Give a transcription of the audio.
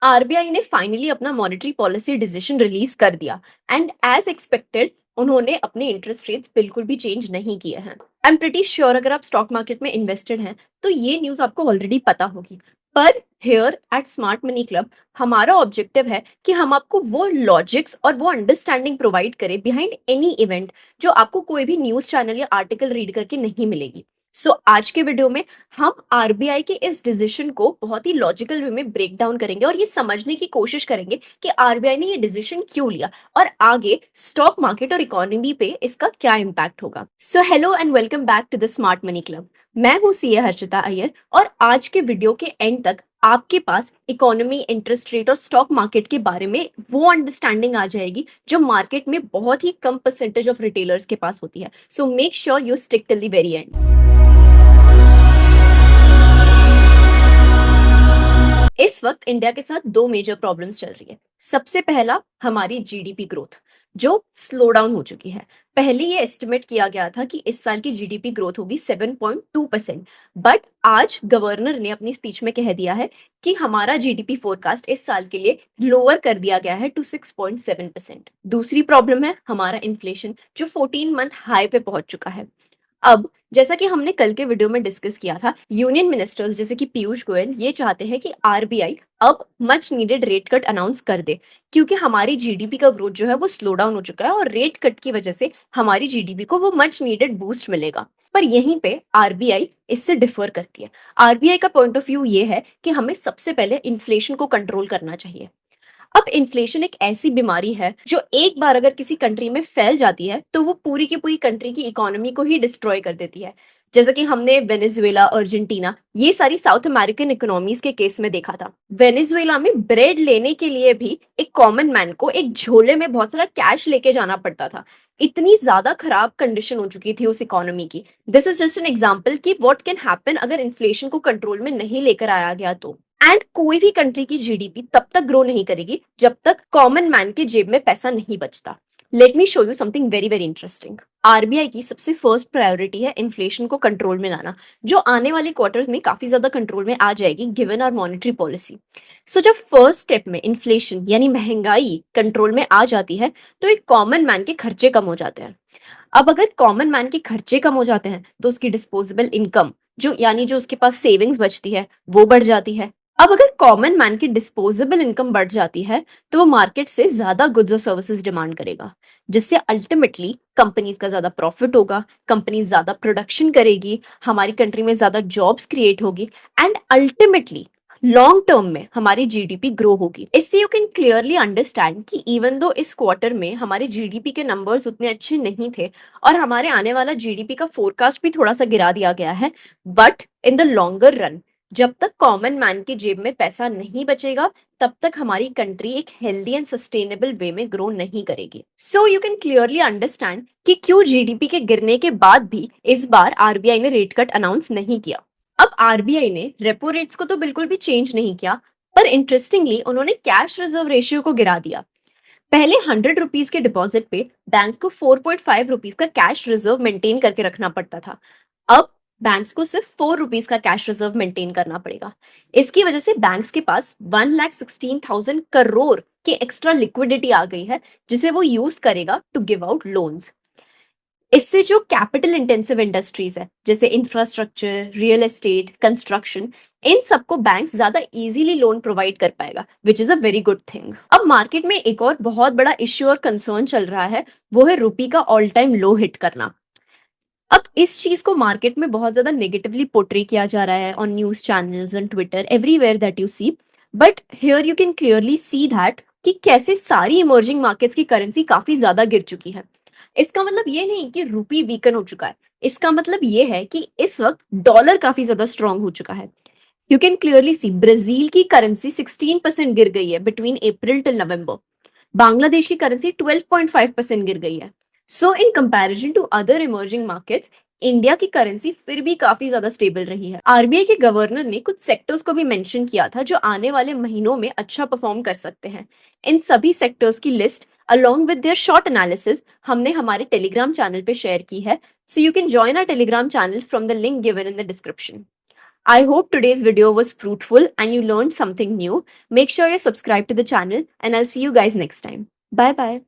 RBI ने finally अपना monetary policy decision release कर दिया एंड एज एक्सपेक्टेड उन्होंने अपने इंटरेस्ट रेट्स बिल्कुल भी चेंज नहीं किए हैं। आई एम प्रिटी श्योर अगर आप स्टॉक मार्केट में इन्वेस्टेड हैं तो ये न्यूज़ आपको ऑलरेडी पता होगी। पर here eight smart money club हमारा ऑब्जेक्टिव है कि हम आपको वो लॉजिक्स और वो अंडरस्टैंडिंग प्रोवाइड करें बिहाइंड एनी इवेंट जो आपको कोई भी न्यूज़ चैनल या आर्टिकल रीड करके नहीं मिलेगी। सो आज के वीडियो में हम आरबीआई के इस डिसीजन को बहुत ही लॉजिकल वे में ब्रेक डाउन करेंगे और ये समझने की कोशिश करेंगे कि आरबीआई ने ये डिसीजन क्यों लिया और आगे स्टॉक मार्केट और इकोनॉमी पे इसका क्या इम्पैक्ट होगा। So hello and welcome back to the smart money club. मैं हूं सीए हर्षिता अय्यर और आज के वीडियो के एंड तक आपके पास इकोनॉमी, इंटरेस्ट रेट और स्टॉक मार्केट के बारे में वो अंडरस्टैंडिंग आ जाएगी जो मार्केट में बहुत ही कम परसेंटेज ऑफ रिटेलर्स के पास होती है। So make sure you stick till the very and. इस वक्त इंडिया के साथ दो मेजर प्रॉब्लम्स चल रही है। सबसे पहला हमारी जीडीपी ग्रोथ जो स्लो डाउन हो चुकी है। पहले ये एस्टिमेट किया गया था कि इस साल की जीडीपी ग्रोथ होगी 7.2%, बट आज गवर्नर ने अपनी स्पीच में कह दिया है कि हमारा जीडीपी फोरकास्ट इस साल के लिए लोअर कर दिया गया है टू 6.7%। दूसरी प्रॉब्लम है हमारा इन्फ्लेशन जो 14 मंथ हाई पे पहुंच चुका है। अब जैसा कि हमने कल के वीडियो में डिस्कस किया था, यूनियन मिनिस्टर्स जैसे कि पीयूष गोयल ये चाहते हैं कि आरबीआई अब much needed rate cut announce कर दे, क्योंकि हमारी जीडीपी का ग्रोथ जो है वो स्लो डाउन हो चुका है और रेट कट की वजह से हमारी जीडीपी को वो मच नीडेड बूस्ट मिलेगा। पर यहीं पे आरबीआई इससे डिफर करती है। आरबीआई का पॉइंट ऑफ व्यू ये है कि हमें सबसे पहले इन्फ्लेशन को कंट्रोल करना चाहिए। अब इन्फ्लेशन एक ऐसी बीमारी है जो एक बार अगर किसी कंट्री में फैल जाती है तो वो पूरी की पूरी कंट्री की इकोनॉमी को ही डिस्ट्रॉय कर देती है। जैसा कि हमने वेनेजुएला, अर्जेंटीना, ये सारी साउथ अमेरिकन इकोनॉमीज के केस में देखा था। वेनेजुएला में ब्रेड लेने के लिए भी एक कॉमन मैन को एक झोले में बहुत सारा कैश लेके जाना पड़ता था। इतनी ज्यादा खराब कंडीशन हो चुकी थी उस इकोनॉमी की। This is just an example कि व्हाट कैन हैपन अगर इन्फ्लेशन को कंट्रोल में नहीं लेकर आया गया तो। एंड कोई भी कंट्री की जीडीपी तब तक ग्रो नहीं करेगी जब तक कॉमन मैन के जेब में पैसा नहीं बचता। Let me show you something very very interesting. RBI की सबसे फर्स्ट प्रायोरिटी है इन्फ्लेशन को कंट्रोल में लाना, जो आने वाले क्वार्टर्स में काफी ज्यादा कंट्रोल में आ जाएगी गिवन आवर मॉनेटरी पॉलिसी। सो जब फर्स्ट स्टेप में इन्फ्लेशन यानी महंगाई कंट्रोल में आ जाती है तो एक कॉमन मैन के खर्चे कम हो जाते हैं। अब अगर कॉमन मैन के खर्चे कम हो जाते हैं तो उसकी डिस्पोजेबल इनकम जो यानी जो उसके पास सेविंग्स बचती है वो बढ़ जाती है। अब अगर कॉमन मैन की डिस्पोजेबल इनकम बढ़ जाती है तो वो मार्केट से ज्यादा गुड्स और सर्विसेज डिमांड करेगा, जिससे अल्टीमेटली कंपनीज का ज्यादा प्रॉफिट होगा, कंपनीज ज्यादा प्रोडक्शन करेगी, हमारी कंट्री में ज्यादा जॉब्स क्रिएट होगी एंड अल्टीमेटली लॉन्ग टर्म में हमारी जीडीपी ग्रो होगी। इससे यू कैन क्लियरली अंडरस्टैंड कि इवन दो इस क्वार्टर में हमारे जीडीपी के नंबर्स उतने अच्छे नहीं थे और हमारे आने वाला जीडीपी का फोरकास्ट भी थोड़ा सा गिरा दिया गया है, but in the longer run जब तक कॉमन मैन की जेब में पैसा नहीं बचेगा तब तक हमारी कंट्री एक हेल्दी एंड सस्टेनेबल वे में ग्रो नहीं करेगी। So you can clearly understand कि क्यों जीडीपी के गिरने के बाद भी इस बार आरबीआई ने रेट कट अनाउंस नहीं किया। अब आरबीआई ने रेपो रेट्स को तो बिल्कुल भी चेंज नहीं किया, पर इंटरेस्टिंगली उन्होंने कैश रिजर्व रेशियो को गिरा दिया। पहले 100 रुपीज के डिपॉजिट पे बैंक्स को 4.5 रुपीज का कैश रिजर्व मेंटेन करके रखना पड़ता था। अब बैंक्स को सिर्फ 4 रुपीज का कैश रिजर्व मेंटेन करना पड़ेगा। इसकी वजह से बैंक्स के पास 1,16,000 करोड़ की एक्स्ट्रा लिक्विडिटी आ गई है, जिसे वो यूज करेगा टू गिव आउट लोन्स। इससे जो कैपिटल इंटेंसिव इंडस्ट्रीज है जैसे इंफ्रास्ट्रक्चर, रियल एस्टेट, कंस्ट्रक्शन, इन सबको बैंक ज्यादा इजीली लोन प्रोवाइड कर पाएगा, which is a very good thing. अब मार्केट में एक और बहुत बड़ा इश्यू और कंसर्न चल रहा है, वो है रुपी का ऑल टाइम लो हिट करना। अब इस चीज को मार्केट में बहुत ज्यादा नेगेटिवली पोर्ट्रे किया जा रहा है on news channels and Twitter, everywhere that you see, but here you can clearly see that कि कैसे सारी इमर्जिंग मार्केट्स की करेंसी काफी ज्यादा गिर चुकी है। इसका मतलब ये नहीं कि रुपी वीकन हो चुका है, इसका मतलब ये है कि इस वक्त डॉलर काफी ज्यादा स्ट्रांग हो चुका है। You can clearly see Brazil की करेंसी 16% गिर गई है between April till November. Bangladesh की करेंसी 12.5% गिर गई है। So in comparison to other emerging markets, India की करेंसी फिर भी काफी ज्यादा स्टेबल रही है। आरबीआई के गवर्नर ने कुछ सेक्टर्स को भी मेंशन किया था जो आने वाले महीनों में अच्छा परफॉर्म कर सकते हैं। इन सभी सेक्टर्स की list along with their short analysis हमने हमारे टेलीग्राम चैनल पे शेयर की है, so you can join our telegram channel from the link given in the description. I hope today's video was fruitful and you learned something new. Make sure you subscribe to the channel and I'll see you guys next time. Bye bye.